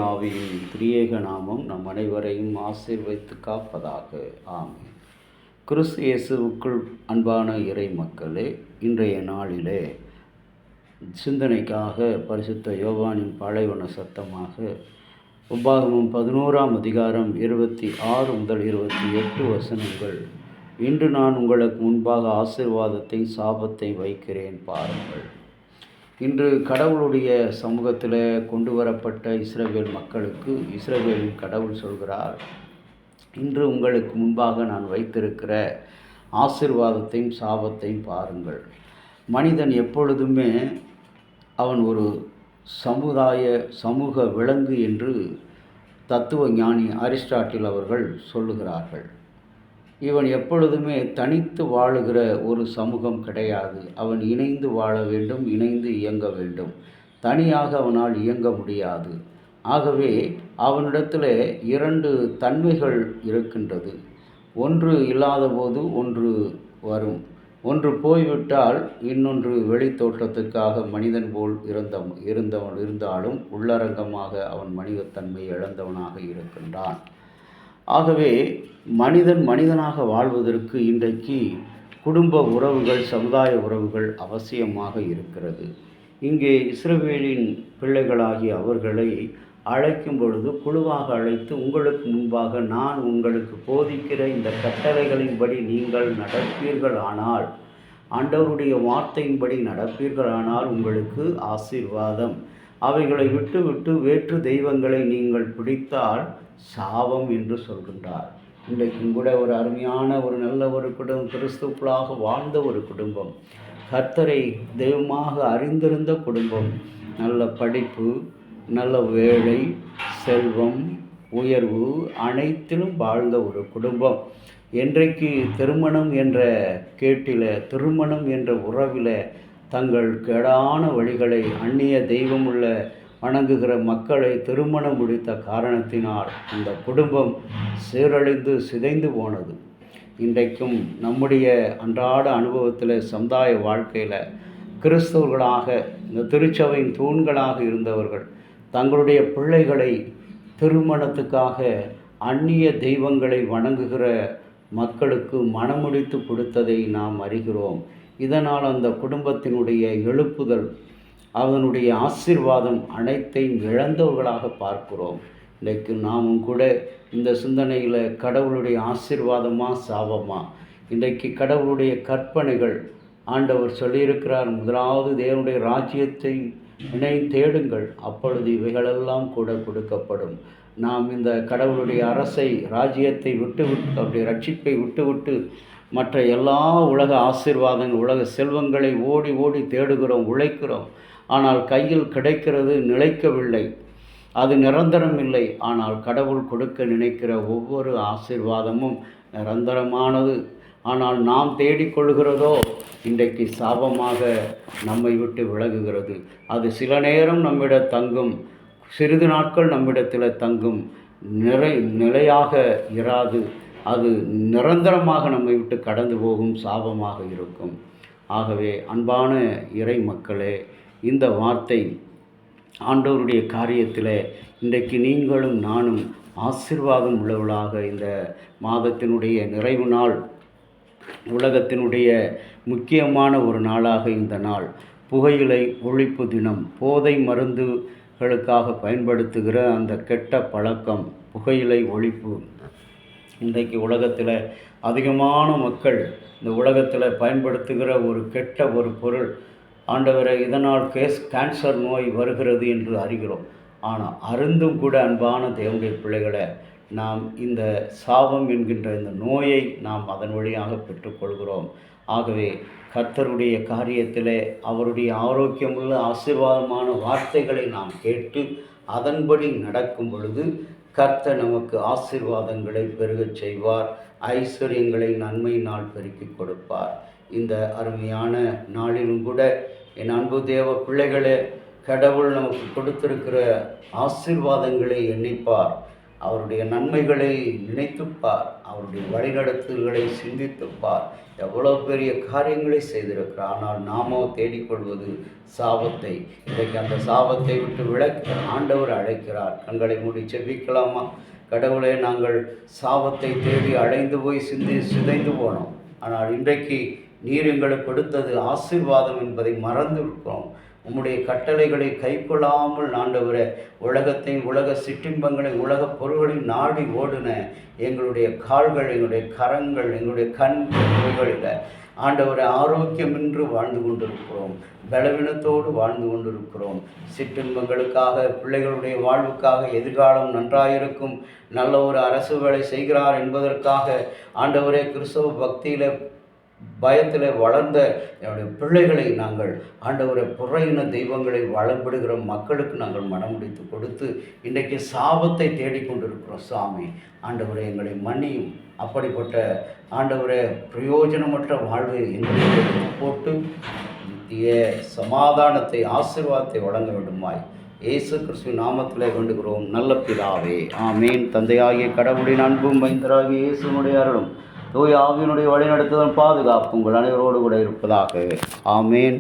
ஆவியின் திரியேக நாமம் நம் அனைவரையும் ஆசீர்வதித்து காப்பதாக. ஆமென். கிறிஸ்து இயேசுவுக்குள் அன்பான இறை மக்களே, இன்றைய நாளிலே சிந்தனைக்காக பரிசுத்த யோவானின் பாலைவன சத்தமாக உபாகமம் 11ஆம் அதிகாரம் 26 முதல் 28 வசனங்கள். இன்று நான் உங்களுக்கு முன்பாக ஆசீர்வாதத்தை சாபத்தை வைக்கிறேன் பாருங்கள். இன்று கடவுளுடைய சமூகத்தில் கொண்டு வரப்பட்ட இஸ்ரவேல் மக்களுக்கு இஸ்ரவேலின் கடவுள் சொல்கிறார், இன்று உங்களுக்கு முன்பாக நான் வைத்திருக்கிற ஆசீர்வாதத்தையும் சாபத்தையும் பாருங்கள். மனிதன் எப்பொழுதுமே அவன் ஒரு சமூக விலங்கு என்று தத்துவ ஞானி அரிஸ்டாட்டில் அவர்கள் சொல்லுகிறார்கள். இவன் எப்பொழுதுமே தனித்து வாழுகிற ஒரு சமூகம் கிடையாது. அவன் இணைந்து வாழ வேண்டும், இணைந்து இயங்க வேண்டும். தனியாக அவனால் இயங்க முடியாது. ஆகவே அவனிடத்தில் 2 தன்மைகள் இருக்கின்றது. ஒன்று இல்லாத போது ஒன்று வரும். ஒன்று போய்விட்டால் இன்னொன்று வெளித்தோற்றத்துக்காக மனிதன் போல் இருந்தாலும் உள்ளரங்கமாக அவன் மனிதத்தன்மை இழந்தவனாக இருக்கின்றான். ஆகவே மனிதனாக வாழ்வதற்கு இன்றைக்கு குடும்ப உறவுகள், சமுதாய உறவுகள் அவசியமாக இருக்கிறது. இங்கே இஸ்ரவேலின் பிள்ளைகளாகிய அவர்களை அழைக்கும் பொழுது குழுவாக அழைத்து, உங்களுக்கு முன்பாக நான் உங்களுக்கு போதிக்கிற இந்த கட்டளைகளின்படி நீங்கள் நடப்பீர்கள் ஆனால், ஆண்டவருடைய வார்த்தையின்படி நடப்பீர்கள் ஆனால் உங்களுக்கு ஆசீர்வாதம். அவைகளை விட்டு வேற்று தெய்வங்களை நீங்கள் பிடித்தால் சாபம் என்று சொல்கின்றார். இன்றைக்கும் கூட ஒரு அருமையான ஒரு நல்ல ஒரு குடும்பம், கிறிஸ்துவுக்குள்ளாக வாழ்ந்த ஒரு குடும்பம், கர்த்தரை தெய்வமாக அறிந்திருந்த குடும்பம், நல்ல படிப்பு, நல்ல வேலை, செல்வம், உயர்வு அனைத்திலும் வாழ்ந்த ஒரு குடும்பம் என்றைக்கு திருமணம் என்ற கேட்டில, திருமணம் என்ற உறவில் தங்கள் கேடான வழிகளை, அந்நிய தெய்வமுள்ள வணங்குகிற மக்களை திருமணம் முடித்த காரணத்தினால் இந்த குடும்பம் சீரழிந்து சிதைந்து போனது. இன்றைக்கும் நம்முடைய அன்றாட அனுபவத்தில், சமுதாய வாழ்க்கையில் கிறிஸ்தவர்களாக, இந்த திருச்சபையின் தூண்களாக இருந்தவர்கள் தங்களுடைய பிள்ளைகளை திருமணத்துக்காக அந்நிய தெய்வங்களை வணங்குகிற மக்களுக்கு மணமுடித்து கொடுத்ததை நாம் அறிகிறோம். இதனால் அந்த குடும்பத்தினுடைய எழுப்புதல், அவனுடைய ஆசீர்வாதம் அனைத்தையும் இழந்தவர்களாக பார்க்கிறோம். இன்றைக்கு நாமும் கூட இந்த சிந்தனையில் கடவுளுடைய ஆசீர்வாதமா சாபமா? இன்றைக்கு கடவுளுடைய கற்பனைகள், ஆண்டவர் சொல்லியிருக்கிறார், முதலாவது தேவனுடைய ராஜ்யத்தை தேடுங்கள், அப்பொழுது இவைகளெல்லாம் கூட கொடுக்கப்படும். நாம் இந்த கடவுளுடைய அரசை, ராஜ்யத்தை அவருடைய ரட்சிப்பை விட்டு மற்ற எல்லா உலக ஆசீர்வாதங்கள், உலக செல்வங்களை ஓடி தேடுகிறோம், உழைக்கிறோம். ஆனால் கையில் கிடைக்கிறது நிலைக்கவில்லை, அது நிரந்தரம் இல்லை. ஆனால் கடவுள் கொடுக்க நினைக்கிற ஒவ்வொரு ஆசீர்வாதமும் நிரந்தரமானது. ஆனால் நாம் தேடிக்கொள்கிறதோ இன்றைக்கு சாபமாக நம்மை விட்டு விலகுகிறது. அது சில நேரம் நம்மிடம் தங்கும், சிறிது நாட்கள் நம்மிடத்தில் தங்கும், நிலையாக இராது. அது நிரந்தரமாக நம்மை விட்டு கடந்து போகும் சாபமாக இருக்கும். ஆகவே அன்பான இறை மக்களே, இந்த வார்த்தை ஆண்டவருடைய காரியத்தில் இன்றைக்கு நீங்களும் நானும் ஆசீர்வாதம் உள்ளவர்களாக, இந்த மாதத்தினுடைய நிறைவு நாள், உலகத்தினுடைய முக்கியமான ஒரு நாளாக இந்த நாள், புகையிலை ஒழிப்பு தினம். போதை மருந்துகளுக்காக பயன்படுத்துகிற அந்த கெட்ட பழக்கம், புகையிலை ஒழிப்பு. இன்றைக்கு உலகத்தில் அதிகமான மக்கள் இந்த உலகத்தில் பயன்படுத்துகிற ஒரு கெட்ட ஒரு பொருள். ஆண்டவரை, இதனால் கேன்சர் நோய் வருகிறது என்று அறிகிறோம். ஆனால் அருந்தும் கூட அன்பான தேவனுடைய பிள்ளைகளை, நாம் இந்த சாபம் என்கின்ற இந்த நோயை நாம் அதன் வழியாக பெற்றுக்கொள்கிறோம். ஆகவே கர்த்தருடைய காரியத்தில் அவருடைய ஆரோக்கியமுள்ள ஆசீர்வாதமான வார்த்தைகளை நாம் கேட்டு அதன்படி நடக்கும் பொழுது கர்த்தர் நமக்கு ஆசீர்வாதங்களை பெருகச் செய்வார், ஐஸ்வர்யங்களை நன்மையினால் பெருக்கிக் கொடுப்பார். இந்த அருமையான நாளிலும் கூட என் அன்பு தேவ பிள்ளைகளே, கடவுள் நமக்கு கொடுத்திருக்கிற ஆசீர்வாதங்களை எண்ணிப்பார். அவருடைய நன்மைகளை நினைத்துப்பார், அவருடைய வழிநடத்துதல்களை சிந்தித்துப்பார். எவ்வளோ பெரிய காரியங்களை செய்திருக்கிறார். ஆனால் நாமோ தேடிக்கொள்வது சாபத்தை. இன்றைக்கு அந்த சாபத்தை விட்டு விலக்க ஆண்டவர் அழைக்கிறார். கண்களை மூடி செபிக்கலாமா? கடவுளே, நாங்கள் சாபத்தை தேடி அழைந்து போய் சிதைந்து போனோம். ஆனால் இன்றைக்கு நீர் எங்களுக்கு கொடுத்தது ஆசீர்வாதம் என்பதை மறந்து விட்டோம். உம்முடைய கட்டளைகளை கைக்கொள்ளாமல் ஆண்டவரே, உலகத்தையும் உலக சிற்றின்பங்களை உலக பொருள்களையும் நாடி ஓடுன எங்களுடைய கால்கள், எங்களுடைய கரங்கள், எங்களுடைய கண்களில் ஆண்டவரை ஆரோக்கியமின்றி வாழ்ந்து கொண்டிருக்கிறோம். பலவீனத்தோடு வாழ்ந்து கொண்டிருக்கிறோம். சிற்றின்பங்களுக்காக, பிள்ளைகளுடைய வாழ்வுக்காக, எதிர்காலம் நன்றாயிருக்கும், நல்ல ஒரு அரசு வேலை செய்கிறார் என்பதற்காக ஆண்டவரே, கிறிஸ்தவ பக்தியில் பயத்தில் வளர்ந்த என்னுடைய பிள்ளைகளை நாங்கள் ஆண்டவரை புறையின தெய்வங்களை வளம்பிடுகிற மக்களுக்கு நாங்கள் மனமுடித்து கொடுத்து இன்றைக்கு சாபத்தை தேடிக்கொண்டிருக்கிறோம். சாமி, ஆண்டவரை எங்களை மன்னியும். அப்படிப்பட்ட ஆண்டவரை பிரயோஜனமற்ற வாழ்வை எங்களுக்கு போட்டு நித்திய சமாதானத்தை, ஆசீர்வாதத்தை வழங்க வேண்டுமாய் இயேசு கிறிஸ்துவின் நாமத்திலே வேண்டுகிறோம் நல்ல பிதாவே, ஆமேன். தந்தையாகிய கடவுளின் அன்பும் மைந்தராகிய இயேசுவினுடைய அருளும் தூய ஆவியினுடைய வழிநடத்துதல் பாதுகாப்பு உங்கள் அனைவரோடு கூட இருப்பதாக. ஆமேன்.